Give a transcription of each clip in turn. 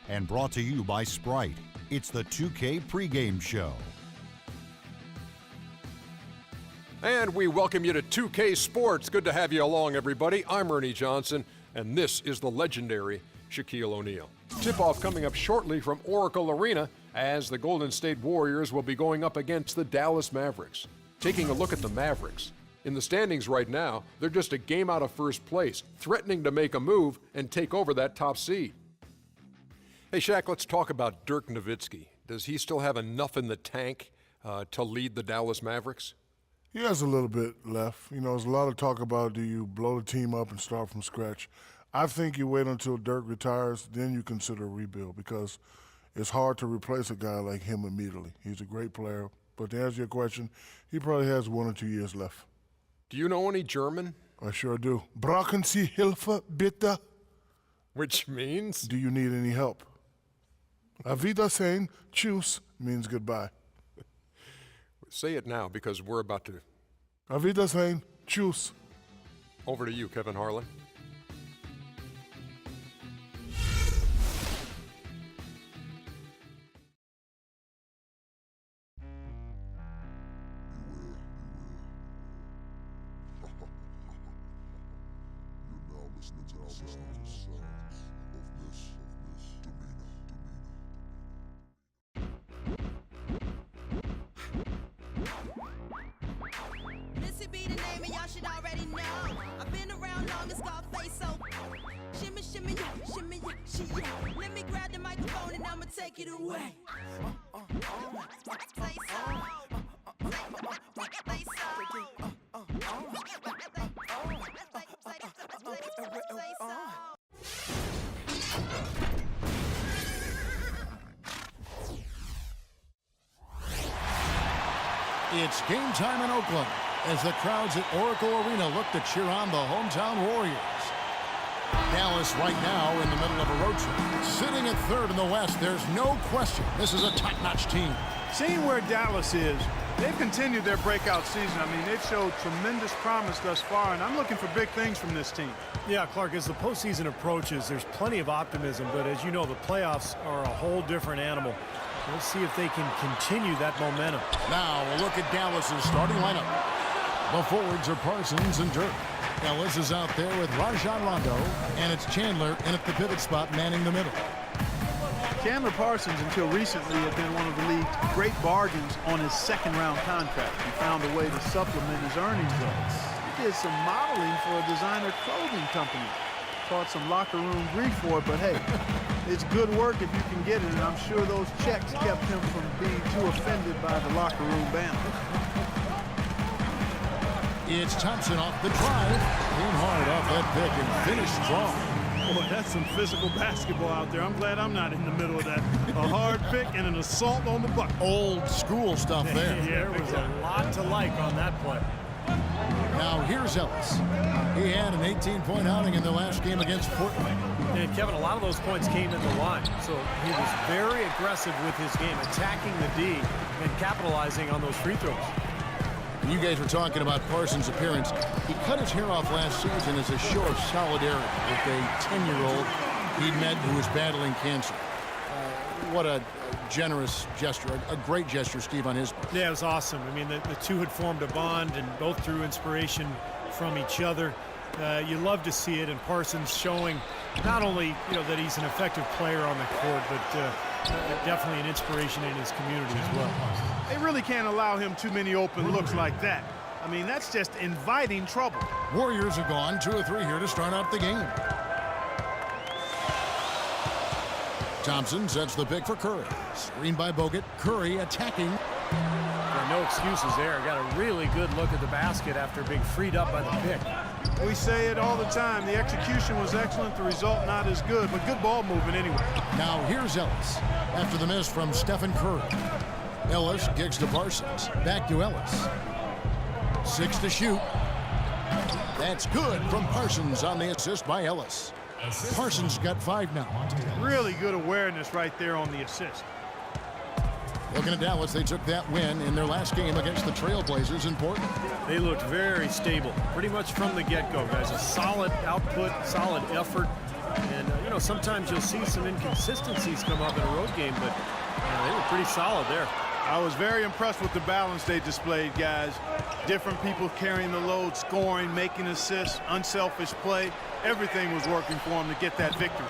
and brought to you by Sprite. It's the 2K pregame show. And we welcome you to 2K Sports. Good to have you along, everybody. I'm Ernie Johnson, and this is the legendary Shaquille O'Neal. Tip-off coming up shortly from Oracle Arena as the Golden State Warriors will be going up against the Dallas Mavericks. Taking a look at the Mavericks. In the standings right now, they're just a game out of first place, threatening to make a move and take over that top seed. Hey, Shaq, let's talk about Dirk Nowitzki. Does he still have enough in the tank to lead the Dallas Mavericks? He has a little bit left. You know, there's a lot of talk about do you blow the team up and start from scratch. I think you wait until Dirk retires, then you consider a rebuild because it's hard to replace a guy like him immediately. He's a great player. But to answer your question, he probably has 1 or 2 years left. Do you know any German? I sure do. Brauchen Sie Hilfe, bitte? Which means? Do you need any help? Auf Wiedersehen, tschüss, means goodbye. Say it now because we're about to. Auf Wiedersehen, tschüss. Over to you, Kevin Harlan. Missy be the name and y'all should already know. I've been around long as Scarface, so shimmy, shimmy, yeah, shimmy, yeah, she, yeah. Let me grab the microphone and I'ma take it away. Say so. Say so. It's game time in Oakland as the crowds at Oracle Arena look to cheer on the hometown Warriors. Dallas right now in the middle of a road trip. Sitting at third in the West, there's no question this is a top-notch team. Seeing where Dallas is, they've continued their breakout season. I mean, they've showed tremendous promise thus far, and I'm looking for big things from this team. Yeah, Clark, as the postseason approaches, there's plenty of optimism, but as you know, the playoffs are a whole different animal. We'll see if they can continue that momentum. Now we'll look at Dallas's starting lineup. The forwards are Parsons and Dirk. Ellis is out there with Rajon Rondo, and it's Chandler in at the pivot spot manning the middle. Chandler Parsons, until recently, had been one of the league's great bargains on his second-round contract. He found a way to supplement his earnings levels. He did some modeling for a designer clothing company. Caught some locker room grief for it, but hey, it's good work if you can get it, and I'm sure those checks kept him from being too offended by the locker room banter. It's Thompson off the drive. Came hard off that pick and finished strong. Boy, that's some physical basketball out there. I'm glad I'm not in the middle of that. A hard pick and an assault on the bucket. Old school stuff there. There was a lot to like on that play. Now here's Ellis. He had an 18-point outing in the last game against Portland. And Kevin, a lot of those points came at the line, so he was very aggressive with his game, attacking the D and capitalizing on those free throws. You guys were talking about Parsons' appearance. He cut his hair off last season as a show of solidarity with a 10-year-old he'd met who was battling cancer. What a generous gesture, a great gesture, Steve, on his part. Yeah, it was awesome. I mean, the two had formed a bond and both drew inspiration from each other. You love to see it, and Parsons showing not only that he's an effective player on the court, but definitely an inspiration in his community as well. They really can't allow him too many open looks like that. I mean, that's just inviting trouble. Warriors are gone 2 or 3 here to start out the game. Thompson sets the pick for Curry. Screen by Bogut. Curry attacking. No excuses there. Got a really good look at the basket after being freed up by the pick. We say it all the time. The execution was excellent. The result not as good, but good ball movement anyway. Now here's Ellis after the miss from Stephen Curry. Ellis gives to Parsons. Back to Ellis. 6 to shoot. That's good from Parsons on the assist by Ellis. Parsons got 5 now. Really good awareness right there on the assist. Looking at Dallas, they took that win in their last game against the Trailblazers in Portland. They looked very stable, pretty much from the get-go, guys. A solid output, solid effort. And, you know, sometimes you'll see some inconsistencies come up in a road game, but they were pretty solid there. I was very impressed with the balance they displayed, guys. Different people carrying the load, scoring, making assists, unselfish play. Everything was working for them to get that victory.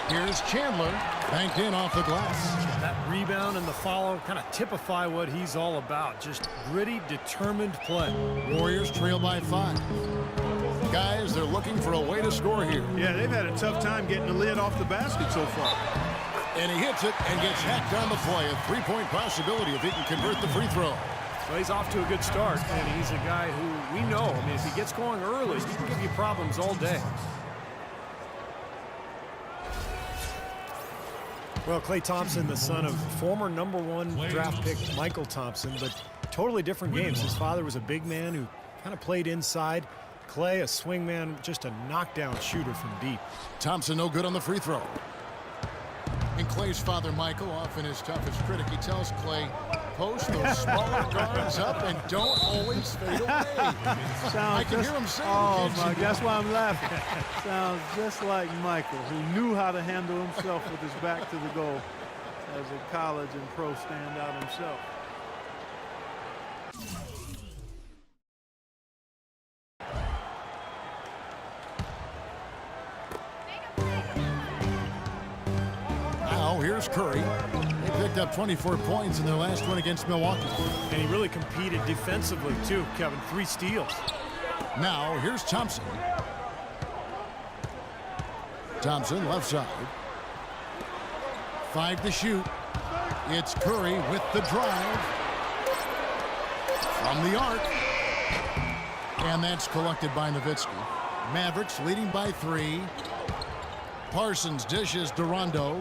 Here's Chandler, banked in off the glass. That rebound and the follow kind of typify what he's all about. Just gritty, determined play. Warriors trail by 5. Guys, they're looking for a way to score here. Yeah, they've had a tough time getting the lid off the basket so far. And he hits it and gets hacked on the play. A 3-point possibility if he can convert the free throw. Well, he's off to a good start, and he's a guy who we know. I mean, if he gets going early, he can give you problems all day. Well, Klay Thompson, the son of former #1 draft pick Michael Thompson, but totally different games. His father was a big man who kind of played inside. Klay, a swing man, just a knockdown shooter from deep. Thompson no good on the free throw. And Klay's father, Michael, often his toughest critic, he tells Klay, post those smaller guards up and don't always fade away. I can hear him saying oh, my, that's why I'm laughing. Sounds just like Michael, who knew how to handle himself with his back to the goal as a college and pro standout himself. Here's Curry. They picked up 24 points in their last one against Milwaukee. And he really competed defensively, too, Kevin. 3 steals. Now, here's Thompson. Thompson, left side. 5 to shoot. It's Curry with the drive. From the arc. And that's collected by Nowitzki. Mavericks leading by 3. Parsons dishes to Rondo.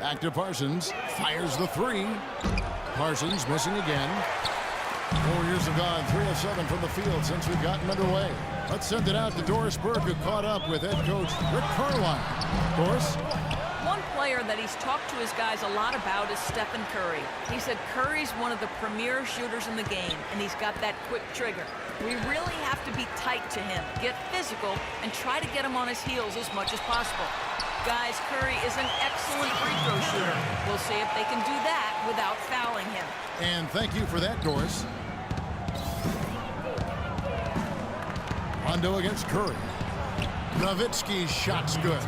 Back to Parsons. Fires the 3. Parsons missing again. Warriors have gone 3 of 7 from the field since we've gotten underway. Let's send it out to Doris Burke, who caught up with head coach Rick Carlisle. Doris? One player that he's talked to his guys a lot about is Stephen Curry. He said Curry's one of the premier shooters in the game, and he's got that quick trigger. We really have to be tight to him, get physical, and try to get him on his heels as much as possible. Guys, Curry is an excellent free throw shooter. We'll see if they can do that without fouling him. And thank you for that, Doris. Rondo against Curry. Nowitzki's shot's good.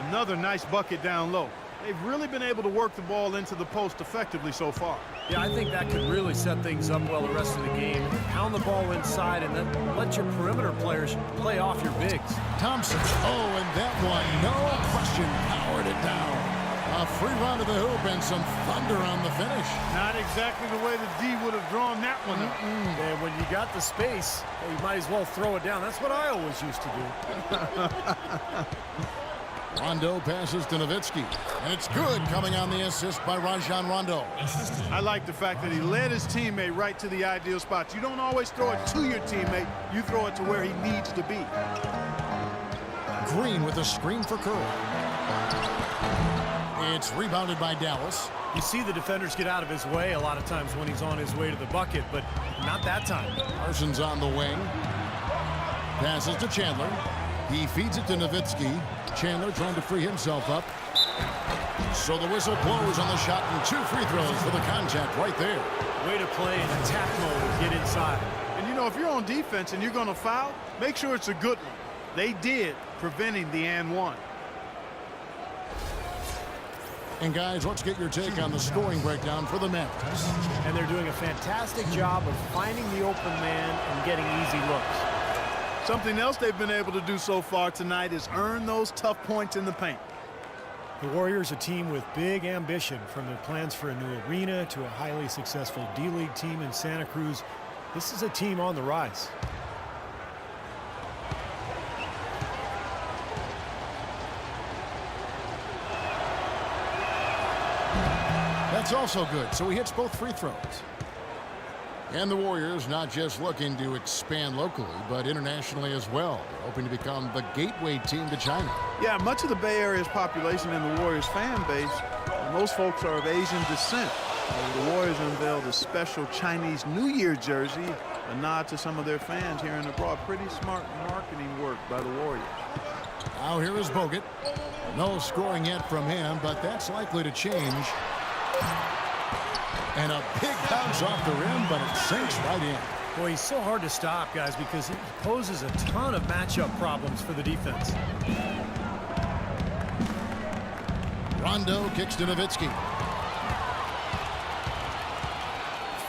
Another nice bucket down low. They've really been able to work the ball into the post effectively so far. Yeah, I think that could really set things up well the rest of the game. Pound the ball inside and then let your perimeter players play off your bigs. Thompson. Oh, and that one, no question, powered it down. A free run to the hoop and some thunder on the finish. Not exactly the way the D would have drawn that one up. And when you got the space, you might as well throw it down. That's what I always used to do. Rondo passes to Nowitzki, and it's good, coming on the assist by Rajon Rondo. I like the fact that he led his teammate right to the ideal spot. You don't always throw it to your teammate. You throw it to where he needs to be. Green with a screen for Curry. It's rebounded by Dallas. You see the defenders get out of his way a lot of times when he's on his way to the bucket, but not that time. Parsons on the wing. Passes to Chandler. He feeds it to Nowitzki. Chandler trying to free himself up. So the whistle blows on the shot, and 2 free throws for the contact right there. Way to play in attack mode and get inside. And you know, if you're on defense and you're going to foul, make sure it's a good one. They did, preventing the and one. And guys, let's get your take on the scoring breakdown for the Mavericks. And they're doing a fantastic job of finding the open man and getting easy looks. Something else they've been able to do so far tonight is earn those tough points in the paint. The Warriors, a team with big ambition, from their plans for a new arena to a highly successful D-League team in Santa Cruz. This is a team on the rise. That's also good, so he hits both free throws. And the Warriors not just looking to expand locally, but internationally as well. They're hoping to become the gateway team to China. Yeah, much of the Bay Area's population and the Warriors fan base, most folks are of Asian descent. The Warriors unveiled a special Chinese New Year jersey, a nod to some of their fans here in abroad. Pretty smart marketing work by the Warriors. Now here is Bogut. No scoring yet from him, but that's likely to change. And a big bounce off the rim, but it sinks right in. Boy, he's so hard to stop, guys, because he poses a ton of matchup problems for the defense. Rondo kicks to Nowitzki.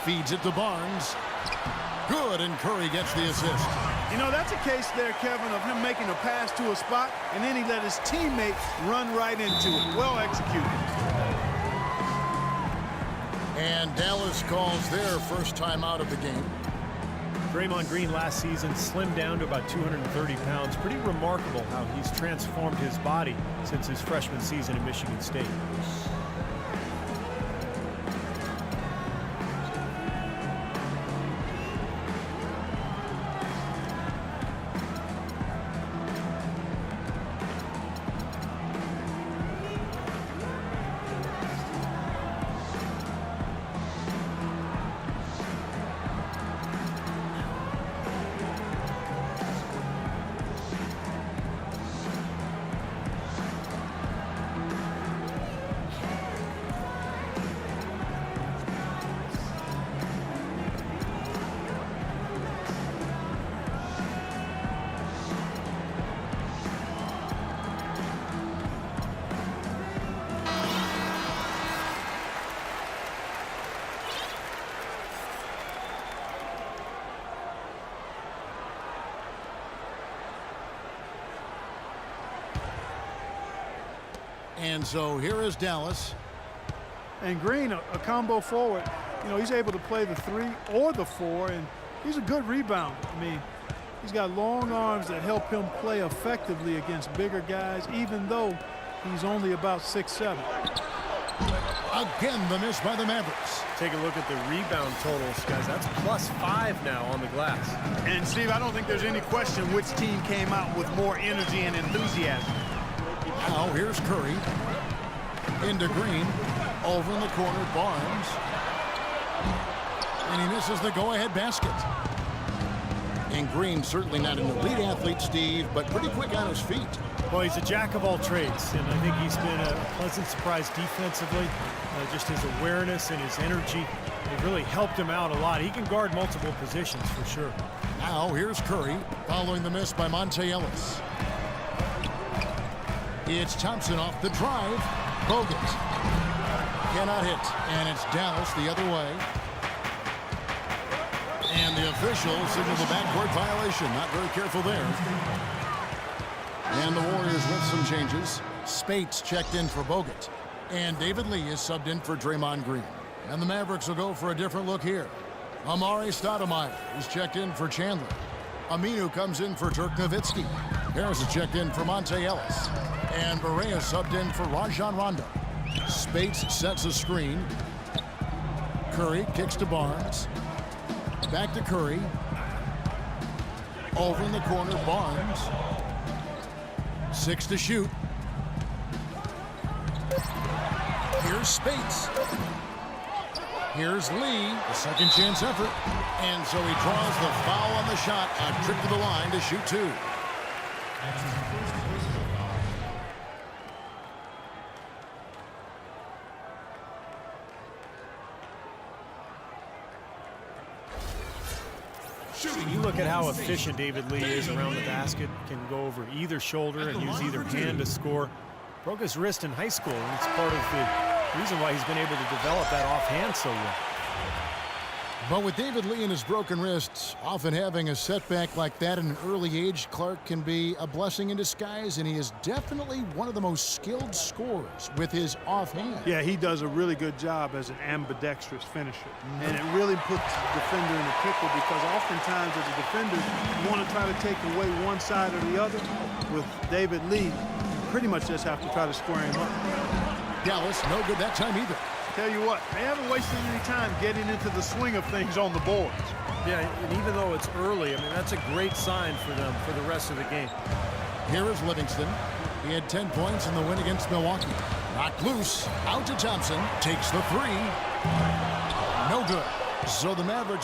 Feeds it to Barnes. Good, and Curry gets the assist. You know, that's a case there, Kevin, of him making a pass to a spot, and then he let his teammate run right into it. Well executed. And Dallas calls their first time out of the game. Draymond Green last season slimmed down to about 230 pounds. Pretty remarkable how he's transformed his body since his freshman season at Michigan State. And so here is Dallas. And Green, a combo forward. You know, he's able to play the 3 or the 4, and he's a good rebounder. I mean, he's got long arms that help him play effectively against bigger guys, even though he's only about 6'7". Again, the miss by the Mavericks. Take a look at the rebound totals, guys. That's +5 now on the glass. And, Steve, I don't think there's any question which team came out with more energy and enthusiasm. Now here's Curry. Into Green. Over in the corner, Barnes. And he misses the go-ahead basket. And Green certainly not an elite athlete, Steve, but pretty quick on his feet. Well, he's a jack of all trades, and I think he's been a pleasant surprise defensively. Just his awareness and his energy, it really helped him out a lot. He can guard multiple positions for sure. Now here's Curry, following the miss by Monte Ellis. It's Thompson off the drive. Bogut cannot hit, and it's Dallas the other way. And the official signals a backcourt violation. Not very careful there. And the Warriors with some changes. Spates checked in for Bogut. And David Lee is subbed in for Draymond Green. And the Mavericks will go for a different look here. Amari Stoudemire is checked in for Chandler. Aminu comes in for Dirk Nowitzki. Harris is checked in for Monte Ellis. And Barea subbed in for Rajon Rondo. Spates sets a screen. Curry kicks to Barnes. Back to Curry. Over in the corner, Barnes. 6 to shoot. Here's Spates. Here's Lee, the second chance effort. And so he draws the foul on the shot. A trip to the line to shoot 2. You look at how efficient David Lee is around the basket, can go over either shoulder and use either hand to score. Broke his wrist in high school, and it's part of the reason why he's been able to develop that offhand so well. But with David Lee and his broken wrists, often having a setback like that at an early age, Clark can be a blessing in disguise, and he is definitely one of the most skilled scorers with his offhand. Yeah, he does a really good job as an ambidextrous finisher. And it really puts the defender in a pickle because oftentimes as a defender, you want to try to take away one side or the other. With David Lee, you pretty much just have to try to square him up. Dallas, no good that time either. Tell you what, they haven't wasted any time getting into the swing of things on the boards. Yeah, and even though it's early, I mean, that's a great sign for them for the rest of the game. Here is Livingston. He had 10 points in the win against Milwaukee. Knocked loose. Out to Thompson. Takes the three. No good. So the Mavericks